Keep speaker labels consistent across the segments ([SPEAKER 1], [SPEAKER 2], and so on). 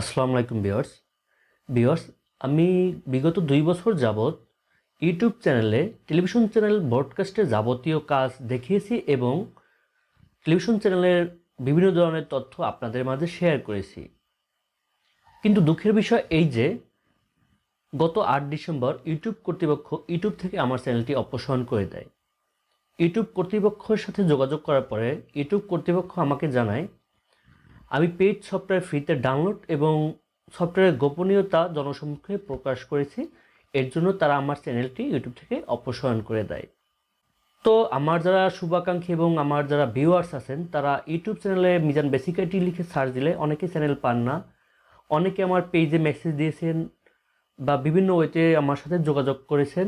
[SPEAKER 1] আসসালামু আলাইকুম ভিউয়ার্স আমি বিগত 2 বছর যাবত ইউটিউব চ্যানেলে টেলিভিশন চ্যানেল ব্রডকাস্টের যাবতীয় কাজ দেখিয়েছি এবং টেলিভিশন চ্যানেলের বিভিন্ন ধরনের তথ্য আপনাদের মাঝে শেয়ার করেছি। কিন্তু দুঃখের বিষয় এই যে গত 8 ডিসেম্বর ইউটিউব কর্তৃপক্ষ ইউটিউব থেকে আমার চ্যানেলটি অপসারণ করে দেয়। ইউটিউব কর্তৃপক্ষের সাথে যোগাযোগ করার পরে ইউটিউব কর্তৃপক্ষ আমাকে জানায় আমি পেইড সফটওয়্যার ফ্রিতে ডাউনলোড এবং সফটওয়্যারের গোপনীয়তা জনসম্মুখে প্রকাশ করেছি, এর জন্য তারা আমার চ্যানেলটি ইউটিউব থেকে অপসারণ করে দেয়। তো আমার যারা শুভাকাঙ্ক্ষী এবং আমার যারা ভিউয়ার্স আছেন তারা ইউটিউব চ্যানেলে মিজান বেসিক আইটি লিখে সার্চ দিলে অনেকে চ্যানেল পান না, অনেকে আমার পেজে মেসেজ দিয়েছেন বা বিভিন্ন ওয়েতে আমার সাথে যোগাযোগ করেছেন।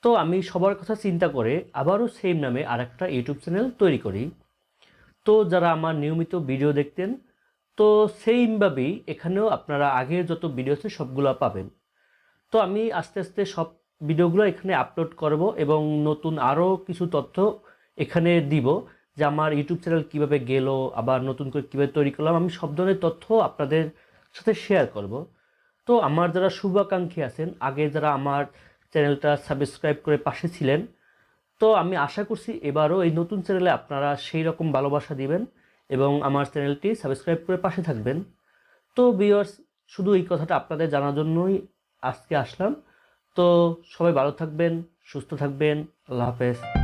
[SPEAKER 1] তো আমি সবার কথা চিন্তা করে আবারও সেম নামে আরেকটা ইউটিউব চ্যানেল তৈরি করি। তো যারা আমার নিয়মিত ভিডিও দেখতেন তো সেইমভাবেই এখানেও আপনারা আগের যত ভিডিও আছে সবগুলো পাবেন। তো আমি আস্তে আস্তে সব ভিডিওগুলো এখানে আপলোড করব এবং নতুন আরও কিছু তথ্য এখানে দিব যে আমার ইউটিউব চ্যানেল কীভাবে গেল, আবার নতুন করে কীভাবে তৈরি করলাম, আমি সব ধরনের তথ্য আপনাদের সাথে শেয়ার করব। তো আমার যারা শুভাকাঙ্ক্ষী আছেন, আগে যারা আমার চ্যানেলটা সাবস্ক্রাইব করে পাশে ছিলেন, তো আমি আশা করছি এবারও এই নতুন চ্যানেলে আপনারা সেই রকম ভালোবাসা দিবেন এবং আমার চ্যানেলটি সাবস্ক্রাইব করে পাশে থাকবেন। তো ভিউয়ার্স, শুধু এই কথাটা আপনাদের জানার জন্যই আজকে আসলাম। তো সবাই ভালো থাকবেন, সুস্থ থাকবেন। আল্লাহ হাফেজ।